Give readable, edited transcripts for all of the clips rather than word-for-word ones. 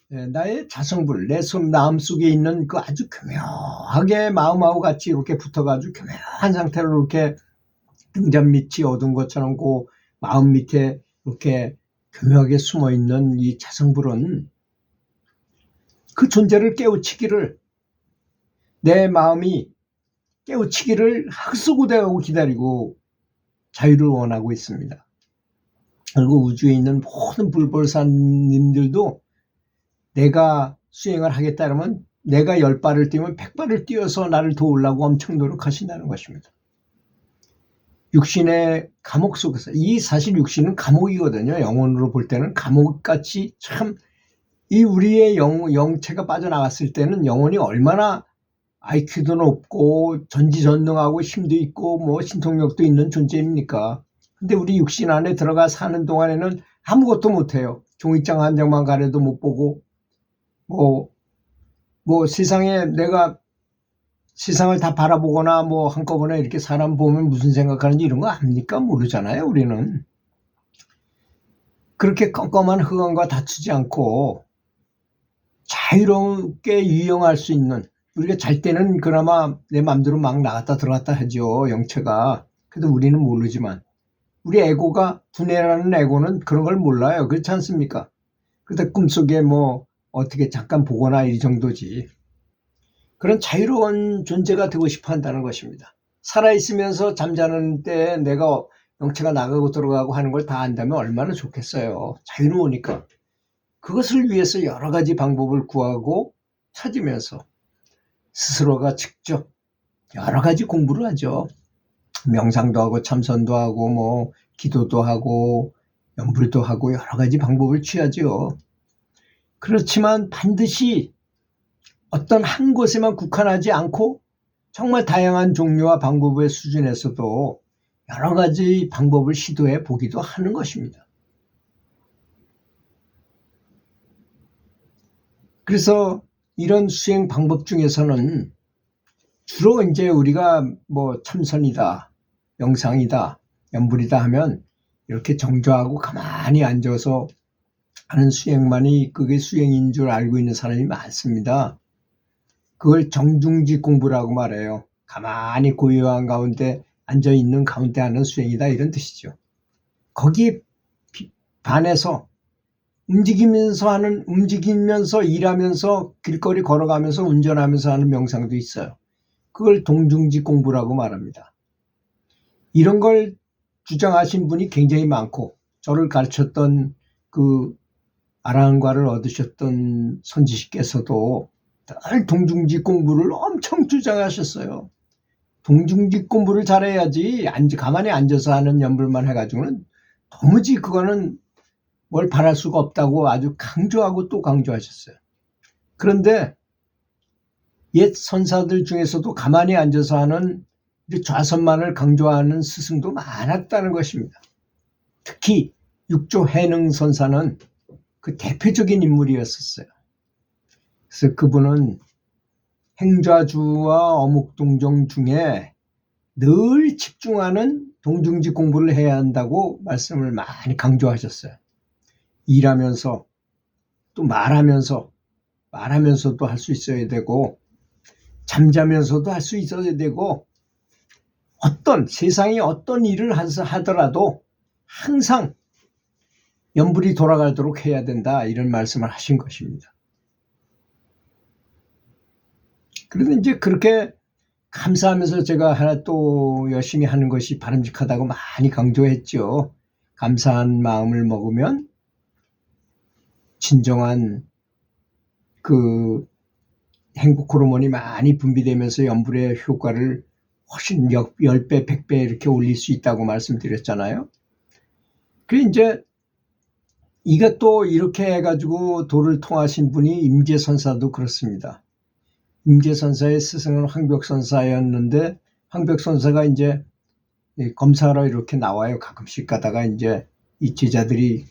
나의 자성불, 내 마음속에 있는 그 아주 교묘하게 마음하고 같이 이렇게 붙어가지고 교묘한 상태로 이렇게 등잔 밑이 어두운 것처럼 그 마음 밑에 이렇게 교묘하게 숨어 있는 이 자성불은 그 존재를 깨우치기를, 내 마음이 깨우치기를 학수고대하고 기다리고 자유를 원하고 있습니다. 그리고 우주에 있는 모든 불벌사님들도 내가 수행을 하겠다 그러면 내가 10발을 뛰면 100발을 뛰어서 나를 도우려고 엄청 노력하신다는 것입니다. 육신의 감옥 속에서, 이 사실 육신은 감옥이거든요. 영혼으로 볼 때는 감옥같이 참, 이 우리의 영체가 빠져나갔을 때는 영혼이 얼마나 IQ도 높고 전지전능하고 힘도 있고 뭐 신통력도 있는 존재입니까? 근데 우리 육신 안에 들어가 사는 동안에는 아무것도 못해요. 종이장 한 장만 가려도 못 보고 뭐 세상에 내가 세상을 다 바라보거나 뭐 한꺼번에 이렇게 사람 보면 무슨 생각하는지 이런 거 압니까? 모르잖아요. 우리는 그렇게 껌껌한 흑암과 다투지 않고 자유롭게 유영할 수 있는, 우리가 잘 때는 그나마 내 맘대로 막 나갔다 들어갔다 하죠, 영체가. 그래도 우리는 모르지만 우리 에고가, 두뇌라는 에고는 그런 걸 몰라요. 그렇지 않습니까? 그때 꿈속에 뭐 어떻게 잠깐 보거나 이 정도지. 그런 자유로운 존재가 되고 싶어 한다는 것입니다. 살아있으면서 잠자는 때 내가 영체가 나가고 들어가고 하는 걸 다 안다면 얼마나 좋겠어요. 자유로우니까. 그것을 위해서 여러 가지 방법을 구하고 찾으면서 스스로가 직접 여러 가지 공부를 하죠. 명상도 하고 참선도 하고 뭐 기도도 하고 염불도 하고 여러 가지 방법을 취하죠. 그렇지만 반드시 어떤 한 곳에만 국한하지 않고 정말 다양한 종류와 방법의 수준에서도 여러 가지 방법을 시도해 보기도 하는 것입니다. 그래서 이런 수행 방법 중에서는 주로 이제 우리가 뭐 참선이다, 명상이다, 염불이다 하면 이렇게 정조하고 가만히 앉아서 하는 수행만이 그게 수행인 줄 알고 있는 사람이 많습니다. 그걸 정중지 공부라고 말해요. 가만히 고요한 가운데 앉아있는 가운데 하는 수행이다, 이런 뜻이죠. 거기에 반해서 움직이면서 일하면서 길거리 걸어가면서 운전하면서 하는 명상도 있어요. 그걸 동중지 공부라고 말합니다. 이런 걸 주장하신 분이 굉장히 많고, 저를 가르쳤던 그 아라한과를 얻으셨던 선지식께서도 늘 동중지 공부를 엄청 주장하셨어요. 동중지 공부를 잘해야지 가만히 앉아서 하는 연불만 해가지고는 도무지 그거는 뭘 바랄 수가 없다고 아주 강조하고 또 강조하셨어요. 그런데 옛 선사들 중에서도 가만히 앉아서 하는 좌선만을 강조하는 스승도 많았다는 것입니다. 특히 육조 해능 선사는 그 대표적인 인물이었었어요. 그래서 그분은 행좌주와 어묵동정 중에 늘 집중하는 동중지 공부를 해야 한다고 말씀을 많이 강조하셨어요. 일하면서 또 말하면서도 할 수 있어야 되고, 잠자면서도 할 수 있어야 되고, 세상에 어떤 일을 하더라도 항상 연불이 돌아가도록 해야 된다, 이런 말씀을 하신 것입니다. 그래서 이제 그렇게 감사하면서 제가 하나 또 열심히 하는 것이 바람직하다고 많이 강조했죠. 감사한 마음을 먹으면 진정한 그 행복 호르몬이 많이 분비되면서 연불의 효과를 훨씬 10배, 100배 이렇게 올릴 수 있다고 말씀드렸잖아요. 그리고 이제 이것도 이렇게 해가지고 도를 통하신 분이 임재선사도 그렇습니다. 임재선사의 스승은 황벽선사였는데, 황벽선사가 이제 검사하러 이렇게 나와요. 가끔씩 가다가 이제 이 제자들이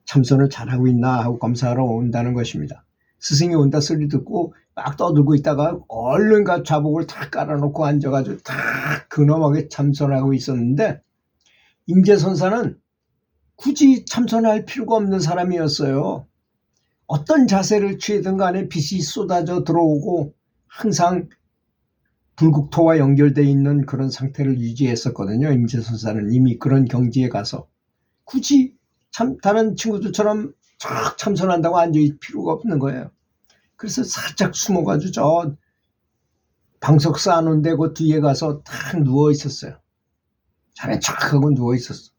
참선을 잘하고 있나 하고 검사하러 온다는 것입니다. 스승이 온다 소리 듣고 막 떠들고 있다가 얼른 자복을 탁 깔아놓고 앉아가지고 탁 근엄하게 참선하고 있었는데, 임재선사는 굳이 참선할 필요가 없는 사람이었어요. 어떤 자세를 취하든 간에 빛이 쏟아져 들어오고 항상 불국토와 연결되어 있는 그런 상태를 유지했었거든요. 임재선사는 이미 그런 경지에 가서 굳이 참 다른 친구들처럼 쫙 참선한다고 앉아있을 필요가 없는 거예요. 그래서 살짝 숨어가지고 저 방석 쌓아놓은 데 그 뒤에 가서 탁 누워 있었어요. 자네 촥 하고 누워 있었어.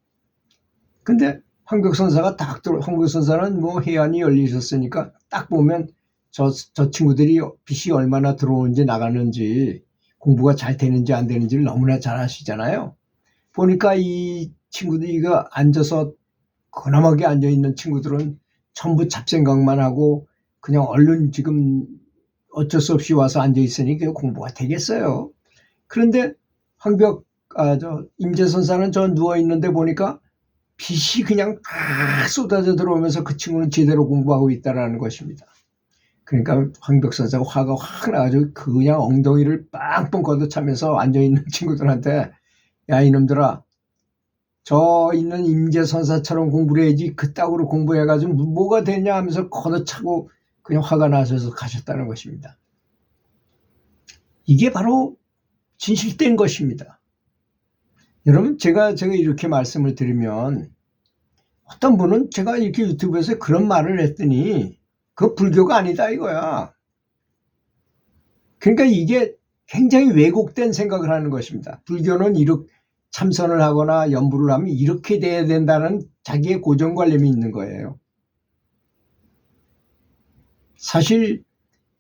근데 황벽선사가 딱 들어, 황벽선사는 뭐 해안이 열리셨으니까 딱 보면 저 친구들이 빛이 얼마나 들어오는지 나가는지 공부가 잘 되는지 안 되는지를 너무나 잘 아시잖아요. 보니까 이 친구들이 이거 앉아서 근엄하게 앉아있는 친구들은 전부 잡생각만 하고 그냥 얼른 지금 어쩔 수 없이 와서 앉아있으니 그 공부가 되겠어요. 그런데 임재선사는 저 누워있는데 보니까 빛이 그냥 팍 쏟아져 들어오면서 그 친구는 제대로 공부하고 있다는 것입니다. 그러니까 황벽선사가 화가 확 나가지고 그냥 엉덩이를 빵빵 걷어차면서 앉아있는 친구들한테 야 이놈들아 저 있는 임재선사처럼 공부를 해야지 그따구로 공부해가지고 뭐가 되냐 하면서 걷어차고 그냥 화가 나셔서 가셨다는 것입니다. 이게 바로 진실된 것입니다. 여러분 제가 이렇게 말씀을 드리면 어떤 분은 제가 이렇게 유튜브에서 그런 말을 했더니 그거 불교가 아니다 이거야. 그러니까 이게 굉장히 왜곡된 생각을 하는 것입니다. 불교는 이렇게 참선을 하거나 연부를 하면 이렇게 돼야 된다는 자기의 고정관념이 있는 거예요. 사실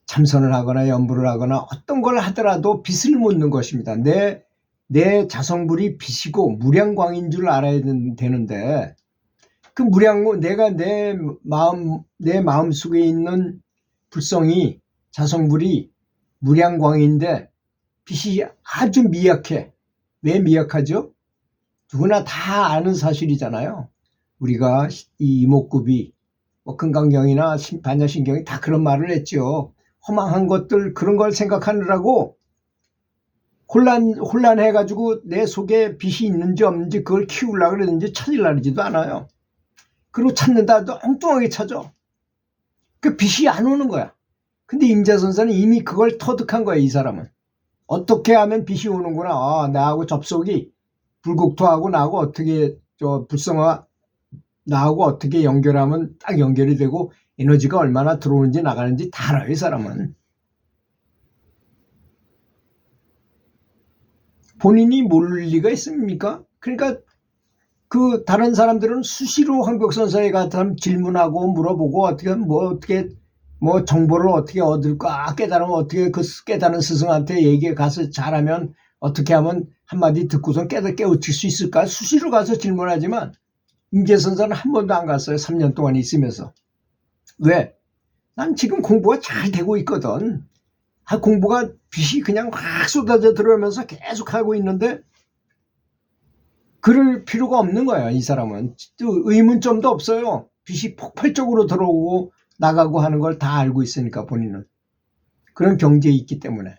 참선을 하거나 연부를 하거나 어떤 걸 하더라도 빛을 묻는 것입니다. 내 자성불이 빛이고 무량광인 줄 알아야 되는데 그 내가 내 마음 속에 있는 불성이 자성불이 무량광인데 빛이 아주 미약해. 왜 미약하죠? 누구나 다 아는 사실이잖아요. 우리가 이 이목구비, 금강경이나 반야신경이 다 그런 말을 했죠. 허망한 것들 그런 걸 생각하느라고 혼란해가지고 내 속에 빛이 있는지 없는지 그걸 키우려고 그러는지 찾으려고 그러지도 않아요. 그리고 찾는다 해도 엉뚱하게 찾아. 그 빛이 안 오는 거야. 근데 임재선사는 이미 그걸 터득한 거야. 이 사람은. 어떻게 하면 빛이 오는구나. 아, 나하고 접속이 불국토하고 나하고 어떻게 불성화 나하고 어떻게 연결하면 딱 연결이 되고 에너지가 얼마나 들어오는지 나가는지 다 알아요. 이 사람은. 본인이 모를 리가 있습니까? 그러니까 그 다른 사람들은 수시로 황벽선사에 가서 질문하고 물어보고 뭐 정보를 어떻게 얻을까 깨달으면 어떻게 그 깨달은 스승한테 얘기해 가서 잘하면 어떻게 하면 한마디 듣고선 깨우칠 수 있을까 수시로 가서 질문하지만 임재선사는 한 번도 안 갔어요. 3년 동안 있으면서. 왜? 난 지금 공부가 잘 되고 있거든. 공부가 빛이 그냥 확 쏟아져 들어오면서 계속 하고 있는데 그럴 필요가 없는 거야. 이 사람은 의문점도 없어요. 빛이 폭발적으로 들어오고 나가고 하는 걸 다 알고 있으니까 본인은 그런 경지에 있기 때문에.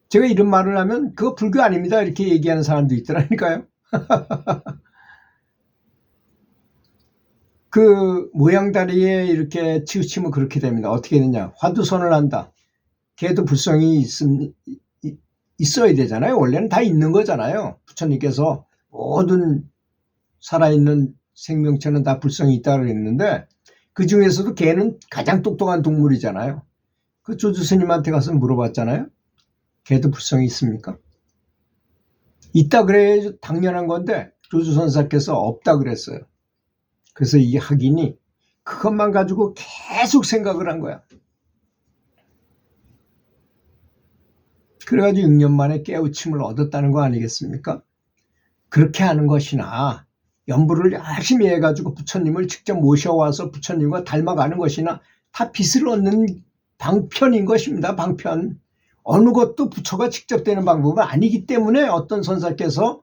제가 이런 말을 하면 그거 불교 아닙니다 이렇게 얘기하는 사람도 있더라니까요. 그 모양다리에 이렇게 치우치면 그렇게 됩니다. 어떻게 되냐. 화두선을 한다. 걔도 불성이 있어야 되잖아요. 원래는 다 있는 거잖아요. 부처님께서 모든 살아있는 생명체는 다 불성이 있다고 그랬는데 그 중에서도 걔는 가장 똑똑한 동물이잖아요. 그 조주 스님한테 가서 물어봤잖아요. 걔도 불성이 있습니까? 있다 그래야 당연한 건데 조주 선사께서 없다 그랬어요. 그래서 이 학인이 그것만 가지고 계속 생각을 한 거야. 그래가지고 6년 만에 깨우침을 얻었다는 거 아니겠습니까? 그렇게 하는 것이나 연부를 열심히 해가지고 부처님을 직접 모셔와서 부처님과 닮아가는 것이나 다 빛을 얻는 방편인 것입니다. 방편. 어느 것도 부처가 직접 되는 방법은 아니기 때문에 어떤 선사께서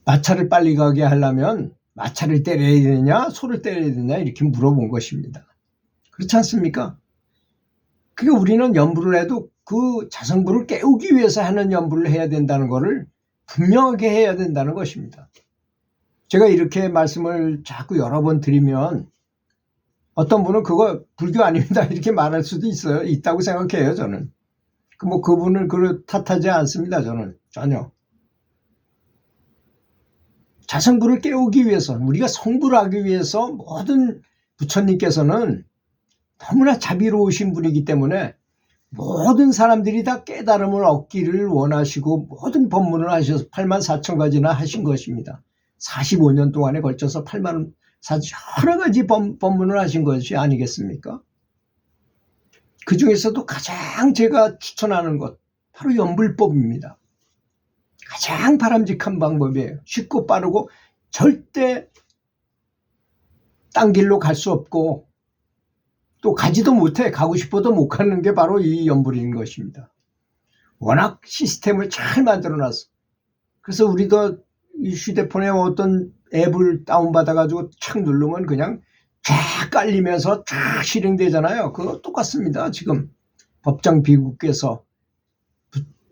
마차를 빨리 가게 하려면 마차를 때려야 되느냐 소를 때려야 되느냐 이렇게 물어본 것입니다. 그렇지 않습니까? 그러니까 우리는 연부를 해도 그 자성부를 깨우기 위해서 하는 연부를 해야 된다는 것을 분명하게 해야 된다는 것입니다. 제가 이렇게 말씀을 자꾸 여러 번 드리면 어떤 분은 그거 불교 아닙니다 이렇게 말할 수도 있다고 생각해요. 저는 그분을 탓하지 않습니다. 저는 전혀. 자성불을 깨우기 위해서, 우리가 성불하기 위해서 모든 부처님께서는 너무나 자비로우신 분이기 때문에 모든 사람들이 다 깨달음을 얻기를 원하시고 모든 법문을 하셔서 84,000가지나 하신 것입니다. 45년 동안에 걸쳐서 8만 여러 가지 법문을 하신 것이 아니겠습니까? 그 중에서도 가장 제가 추천하는 것 바로 연불법입니다. 가장 바람직한 방법이에요. 쉽고 빠르고 절대 딴 길로 갈 수 없고 또 가지도 못해, 가고 싶어도 못 가는 게 바로 이 연불인 것입니다. 워낙 시스템을 잘 만들어놨어. 그래서 우리도 이 휴대폰에 어떤 앱을 다운받아가지고 착 누르면 그냥 쫙 깔리면서 쫙 실행되잖아요. 그거 똑같습니다. 지금 법정 비국께서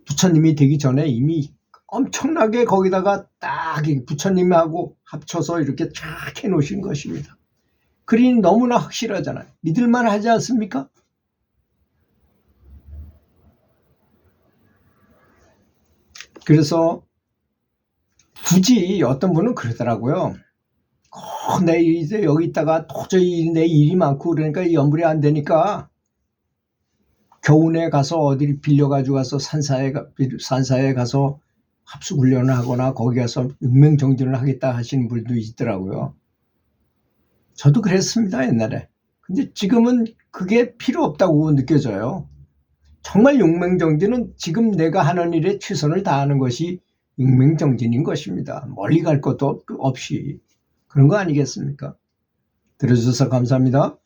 부처님이 되기 전에 이미 엄청나게 거기다가 딱 부처님하고 합쳐서 이렇게 쫙 해놓으신 것입니다. 그러니 너무나 확실하잖아요. 믿을만 하지 않습니까? 그래서 굳이 어떤 분은 그러더라고요. 내 이제 여기 있다가 도저히 내 일이 많고 그러니까 연불이 안 되니까 겨우내 가서 어디를 빌려가지고 가서 산사에 가서 합숙훈련을 하거나 거기 가서 육명정진을 하겠다 하시는 분도 있더라고요. 저도 그랬습니다, 옛날에. 근데 지금은 그게 필요 없다고 느껴져요. 정말 육명정진은 지금 내가 하는 일에 최선을 다하는 것이 육명정진인 것입니다. 멀리 갈 것도 없이. 그런 거 아니겠습니까? 들어주셔서 감사합니다.